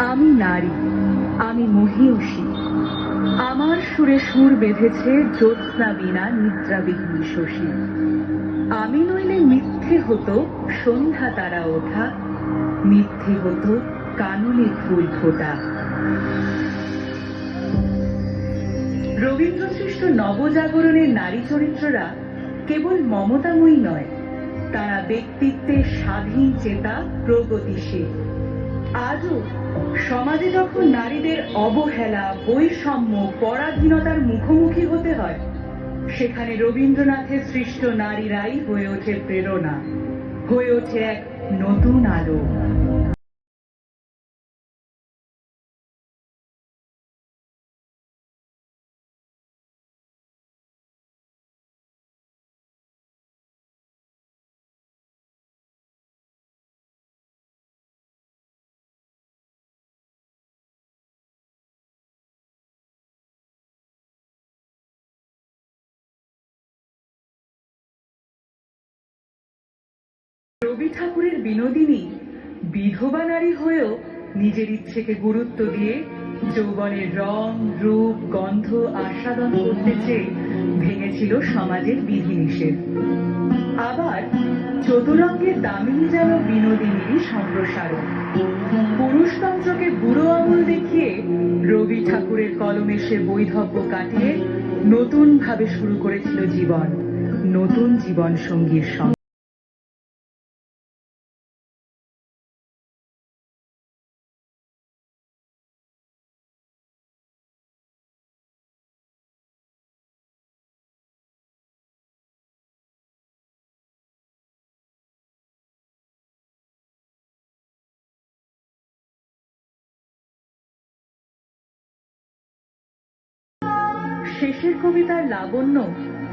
আমি নারী, আমি মহীয়সী। আমার সুরে সুর বেঁধেছে জ্যোৎস্না বিনা নিদ্রাবিহীন শশী। আমি নইলে মিথ্যে হতো সন্ধ্যা তারা ওঠা, মিথ্যে হতো কাননে ফুল ফোটা। রবীন্দ্রসৃষ্ট নবজাগরণের নারী চরিত্ররা কেবল মমতাময়ী নয়, তারা ব্যক্তিত্বে স্বাধীন চেতা, প্রগতিশীল। আজও সমাজে যখন নারীদের অবহেলা, বৈষম্য, পরাধীনতার মুখোমুখি হতে হয়, সেখানে রবীন্দ্রনাথের সৃষ্ট নারীরাই হয়ে ওঠে প্রেরণা, হয়ে ওঠে এক নতুন আলো। রবি ঠাকুরের বিনোদিনী বিধবা নারী হয়েও নিজের ইচ্ছেকে গুরুত্ব দিয়ে যৌবনের রং, রূপ, গন্ধ আস্বাদন করতে চেয়ে ভেঙেছিল সমাজের বিধিনিষেধ। আবার চতুরঙ্গের দামিনী যেন বিনোদিনীরই সম্প্রসারণ। পুরুষতন্ত্রকে বুড়ো আঙুল দেখিয়ে রবি ঠাকুরের কলমে সে বৈধব্য কাটিয়ে নতুন ভাবে শুরু করেছিল জীবন, নতুন জীবন সঙ্গীর সঙ্গে। শেষের কবিতার লাবণ্য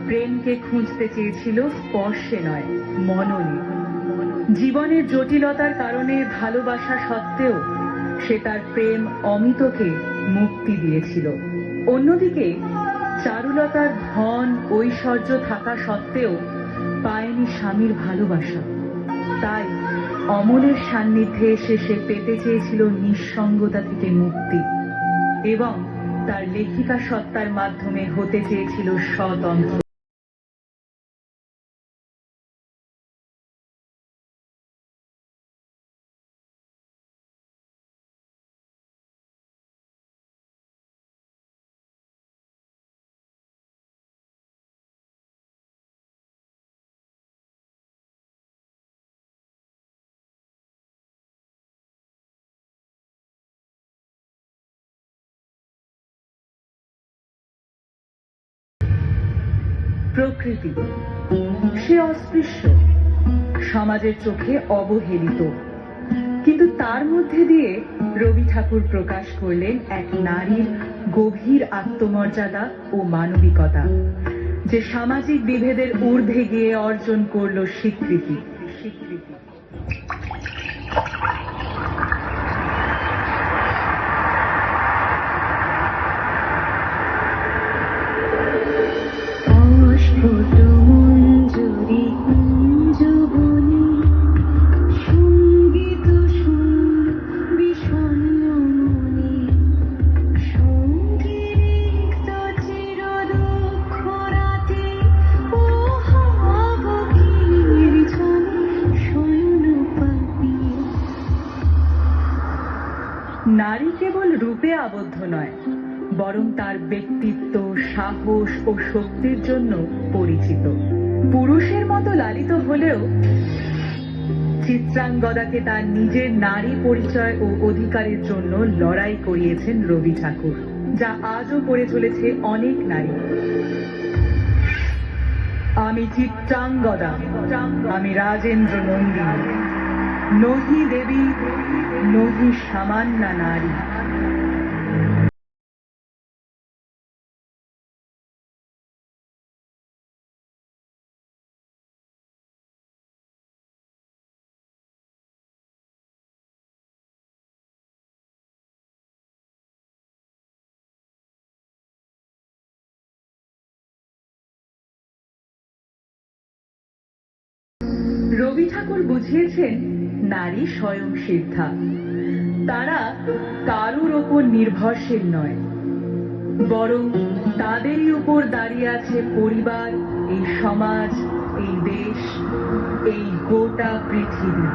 প্রেমকে খুঁজতে চেয়েছিল স্পর্শে নয়, মননে। জীবনের জটিলতার কারণে ভালোবাসা সত্ত্বেও সে তার প্রেম অমিতকে মুক্তি দিয়েছিল। অন্যদিকে চারুলতার ধন, ঐশ্বর্য থাকা সত্ত্বেও পায়নি স্বামীর ভালোবাসা। তাই অমলের সান্নিধ্যে এসে সে পেতে চেয়েছিল নিঃসঙ্গতা থেকে মুক্তি এবং তার লেখিকা সত্তার মাধ্যমে হতে চেয়েছিল স্বতন্ত্র। প্রকৃতি সে অস্পৃশ্য, সমাজের চোখে অবহেলিত, কিন্তু তার মধ্যে দিয়ে রবি ঠাকুর প্রকাশ করলেন এক নারীর গভীর আত্মমর্যাদা ও মানবিকতা, যে সামাজিক বিভেদের ঊর্ধ্বে গিয়ে অর্জন করল স্বীকৃতি। নারী কেবল রূপে আবদ্ধ নয়, বরং তার ব্যক্তিত্ব, সাহস ও শক্তির জন্য পরিচিত। পুরুষের মতো লালিত হলেও চিত্রাঙ্গদাকে তার নিজের নারী পরিচয় ও অধিকারের জন্য লড়াই করিয়েছেন রবি ঠাকুর, যা আজও করে চলেছে অনেক নারী। আমি চিত্রাঙ্গদা, আমি রাজেন্দ্র নন্দিনী, নহি দেবী, নহি সামান্য নারী। রবি ঠাকুর বুঝিয়েছেন নারী স্বয়ং সিদ্ধা। তারা কারুর ওপর নির্ভরশীল নয়, বরং তাদেরই উপর দাঁড়িয়ে আছে পরিবার, এই সমাজ, এই দেশ, এই গোটা পৃথিবী।